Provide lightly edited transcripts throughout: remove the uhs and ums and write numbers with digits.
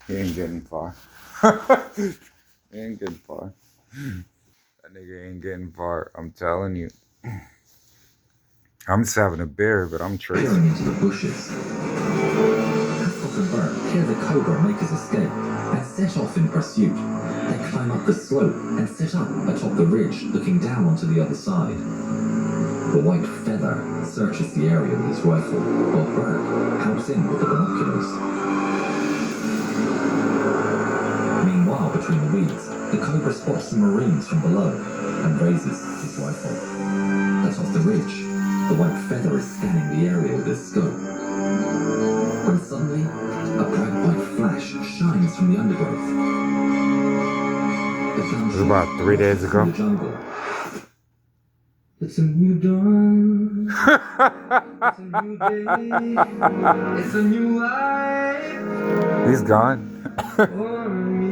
He ain't getting far. He ain't getting far. That nigga ain't getting far. I'm telling you. I'm just having a beer, but I'm Peering tracing. into the bushes. Hathcock and Burke hear the cobra make his escape and set off in pursuit. They climb up the slope and set up atop the ridge, looking down onto the other side. The white feather searches the area with his rifle, while Burke helps in with the binoculars. Meanwhile, between the weeds, the cobra spots the Marines from below and raises his rifle. Atop the ridge, the white feather is scanning the area with his scope. When suddenly, a bright white flash shines from the undergrowth. It was about 3 days ago. The jungle. It's a new dawn. It's a new day. It's a new life. He's gone. For me.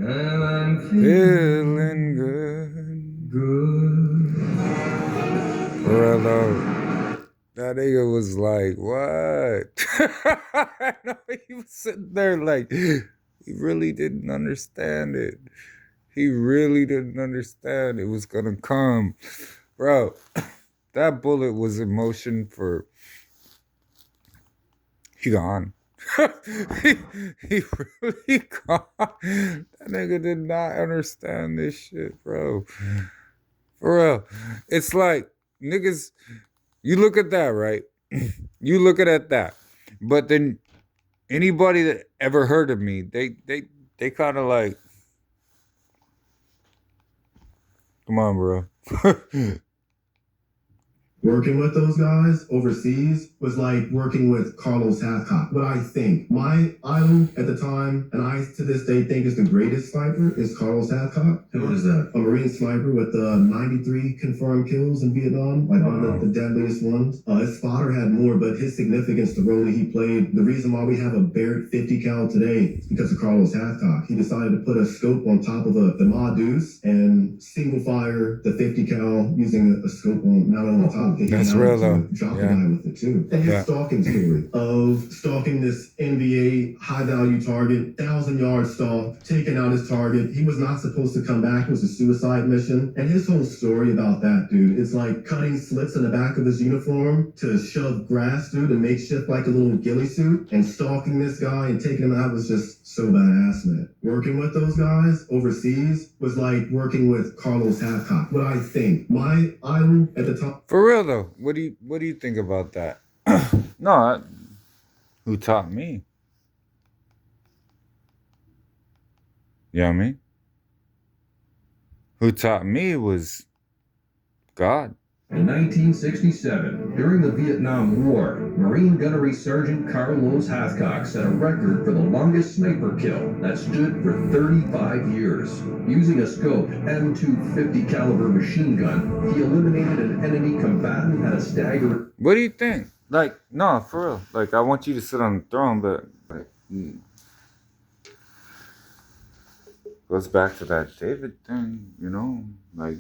And I'm Feeling good. good. Bro, that nigga was like, what? I know he was sitting there like, he really didn't understand it. He really didn't understand it was gonna come. Bro, that bullet was in motion for... He gone. he really gone. That nigga did not understand this shit, bro. For real. It's like, niggas, you look at that, right? You look at that. But then anybody that ever heard of me, they kind of like, come on, bro. Working with those guys overseas was like working with Carlos Hathcock. What I think, my idol at the time, and I to this day think is the greatest sniper, is Carlos Hathcock. Who is that? A Marine sniper with 93 confirmed kills in Vietnam, like one of the deadliest ones. His spotter had more, but his significance, the role that he played, the reason why we have a Barrett 50 cal today is because of Carlos Hathcock. He decided to put a scope on top of the Ma Deuce and single fire the 50 cal using a scope on, not on the top. That's real, though. Drop Yeah. the guy with it too. And his stalking story of stalking this NBA high value target, 1,000-yard stalk, taking out his target. He was not supposed to come back. It was a suicide mission. And his whole story about that, dude, it's like cutting slits in the back of his uniform to shove grass, dude, and makeshift like a little ghillie suit, and stalking this guy and taking him out was just so badass, man. Working with those guys overseas was like working with Carlos Hathcock. What I think, my idol at the time. For real though, what do you think about that? No, who taught me? You know what I mean? Who taught me was God. In 1967, during the Vietnam War, Marine Gunnery Sergeant Carlos Hathcock set a record for the longest sniper kill that stood for 35 years. Using a scoped M250 caliber machine gun, he eliminated an enemy combatant at a staggering... What do you think? Like, no, for real. Like, I want you to sit on the throne, but goes back to that David thing, you know? Like,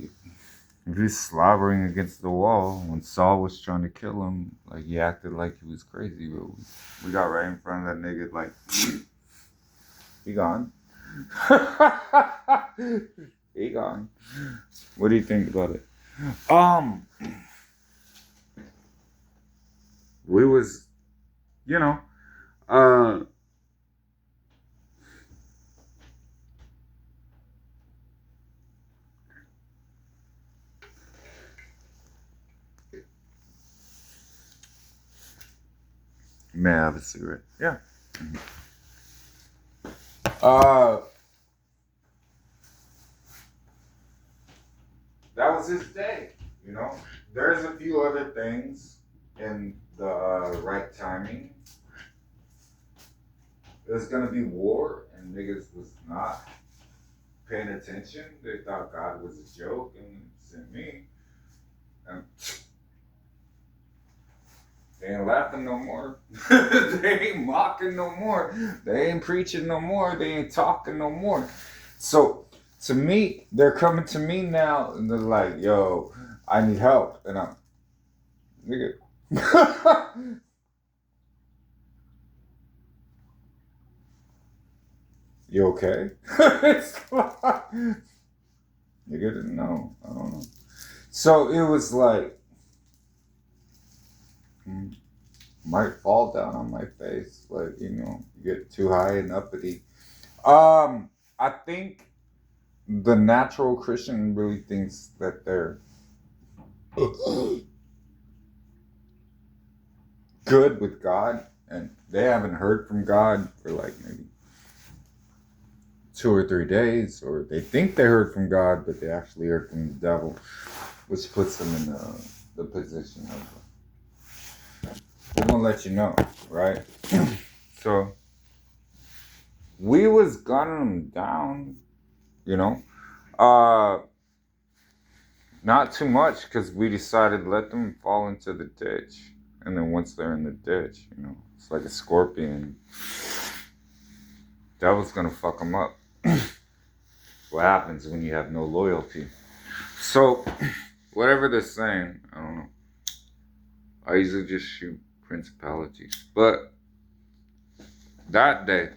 if he's slobbering against the wall when Saul was trying to kill him, like, he acted like he was crazy, but we got right in front of that nigga, like, he gone. He gone. What do you think about it? We was, you know, may I have a cigarette? Yeah. That was his day, you know. There's a few other things in the right timing. There's gonna be war, and niggas was not paying attention. They thought God was a joke and sent me. And they ain't laughing no more. They ain't mocking no more. They ain't preaching no more. They ain't talking no more. So to me, they're coming to me now and they're like, yo, I need help. And I'm, nigga. You okay? It's like, you didn't know. I don't know. So it was like, might fall down on my face. Like, you get too high and uppity. I think the natural Christian really thinks that they're good with God, and they haven't heard from God for like maybe 2 or 3 days, or they think they heard from God, but they actually heard from the devil, which puts them in the position of they're gonna let you know, right? So we was gunning them down, you know. Not too much, because we decided to let them fall into the ditch. And then once they're in the ditch, it's like a scorpion. Devil's gonna fuck them up. What happens when you have no loyalty? So, whatever they're saying, I don't know. I usually just shoot principalities. But that day,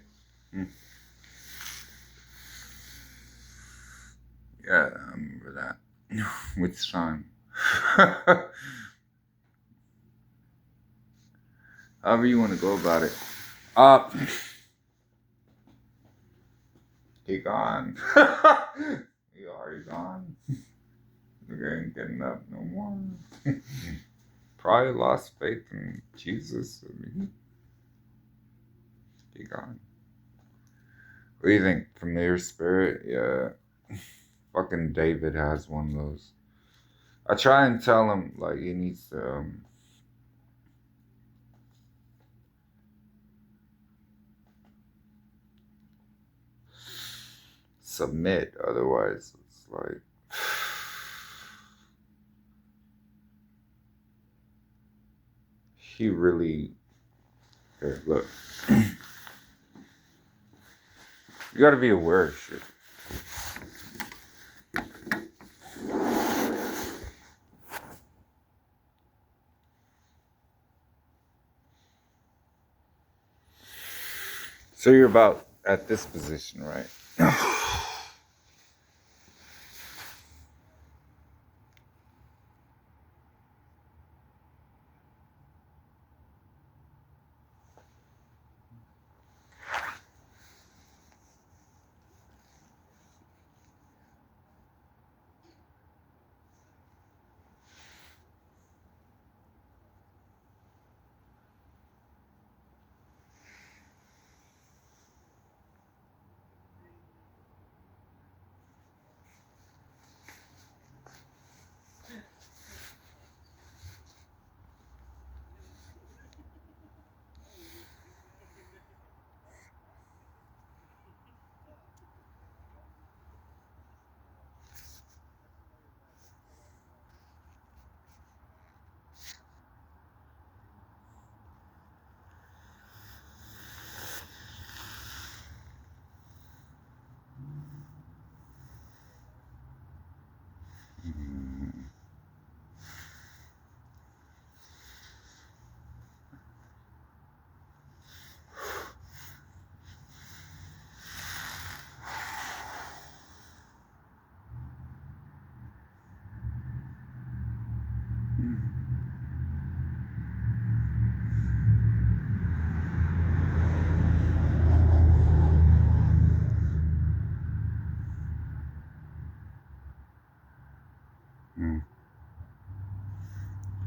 yeah, I remember that. Which time? However you want to go about it. He gone. He already gone. You ain't getting up no more. Probably lost faith in Jesus. He gone. What do you think? Familiar spirit? Yeah. Fucking David has one of those. I try and tell him, like, he needs to, submit. Otherwise, it's like, he really, here, look. You gotta be aware of shit. So you're about at this position, right?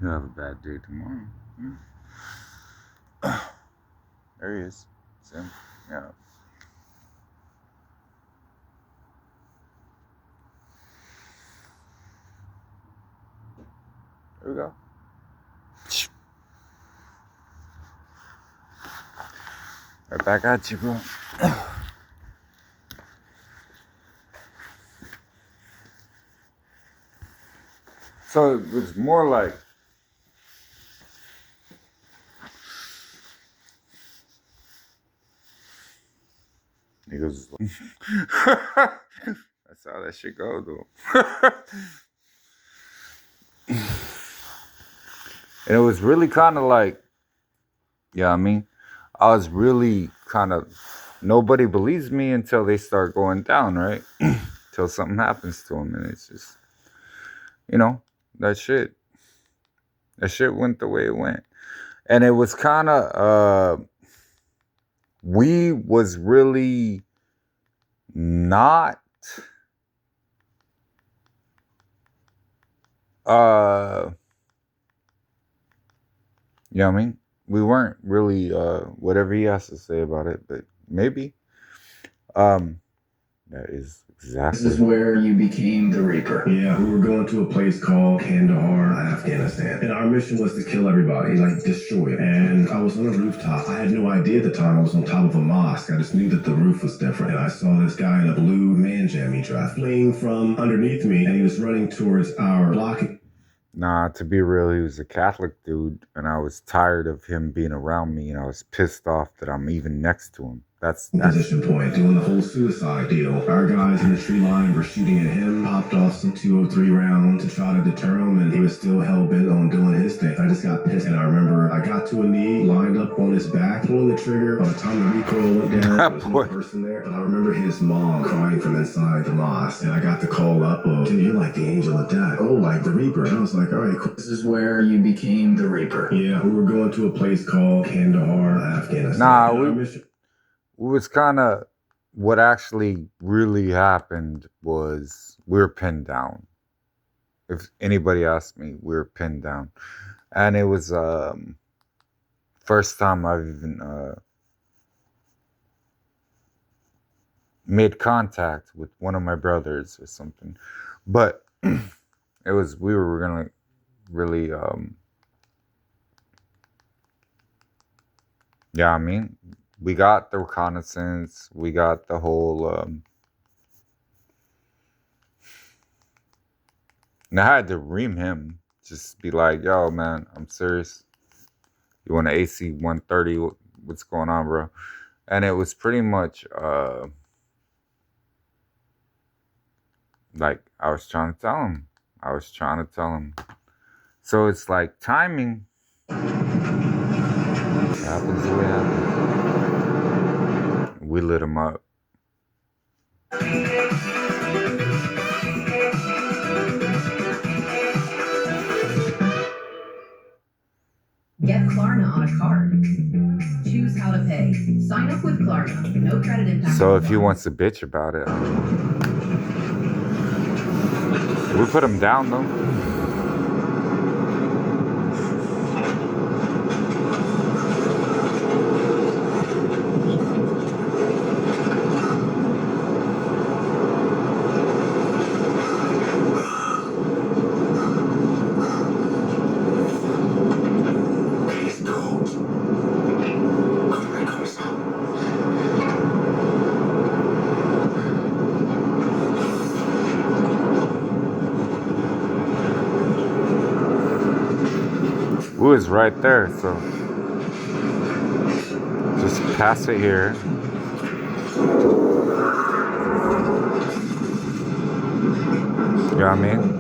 You'll have a bad day tomorrow. There he is. See him? Yeah. There we go. Right back at you, bro. So it was more like, he goes, that's how that shit go, though. And it was really kind of like, yeah, I was really kind of nobody believes me until they start going down, right? Till something happens to them, and it's just, you know, that shit. That shit went the way it went, and it was kind of we was really not you know what I mean? We weren't really whatever he has to say about it, but maybe. That is This exactly. is where you became the Reaper. Yeah, we were going to a place called Kandahar, Afghanistan. And our mission was to kill everybody, like destroy it. And I was on a rooftop. I had no idea at the time I was on top of a mosque. I just knew that the roof was different. And I saw this guy in a blue man jammy dress fleeing from underneath me, and he was running towards our block. Nah, to be real, he was a Catholic dude, and I was tired of him being around me, and I was pissed off that I'm even next to him. That's Position point, doing the whole suicide deal. Our guys in the tree line were shooting at him, popped off some 203 rounds to try to deter him, and he was still hell bent on doing his thing. I just got pissed, and I remember I got to a knee, lined up on his back, pulling the trigger. By the time the recoil went down, there was no person there. But I remember his mom crying from inside the mosque, and I got the call up of, dude, you're like the angel of death. Oh, like the Reaper. And I was like, all right, cool. This is where you became the Reaper. Yeah, we were going to a place called Kandahar, Afghanistan. Nah, And our we- mission- it was kind of what actually really happened was we were pinned down. If anybody asked me, we were pinned down, and it was first time I've even made contact with one of my brothers or something. But it was we were gonna really yeah, I mean, we got the reconnaissance, we got the whole and I had to ream him, just be like, yo man, I'm serious. You want an AC 130? What's going on, bro? And it was pretty much like I was trying to tell him. So it's like timing. It happens the way it happens. We lit him up. Get Klarna on a card. Choose how to pay. Sign up with Klarna. No credit impact. So if he wants to bitch about it, we put him down though. Wu is right there, so just pass it here. You know what I mean?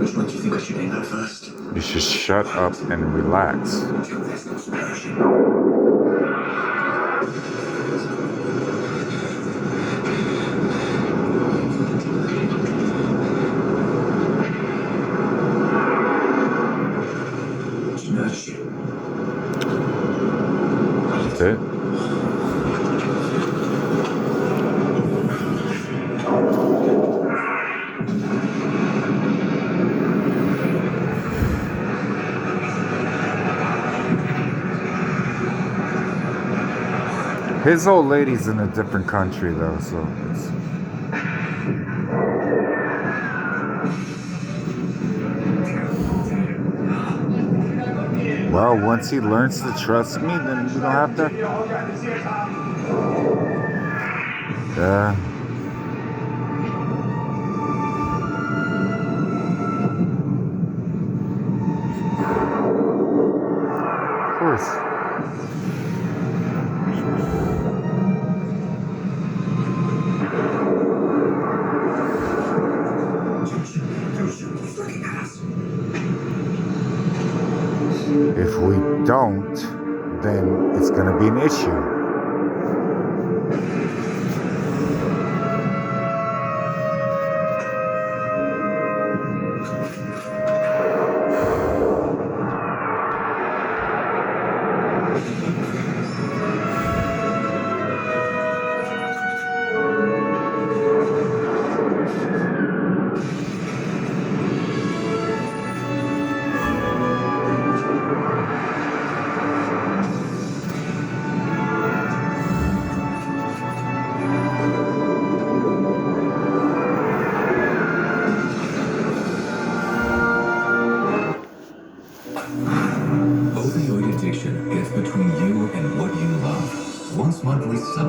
Which one do you think I should aim at first? You should shut up and relax. That's it. His old lady's in a different country though, so it's Well, once he learns to trust me, then we don't have to. Yeah. Of course. If we don't, then it's going to be an issue. Opioid addiction gets between you and what you love. Once monthly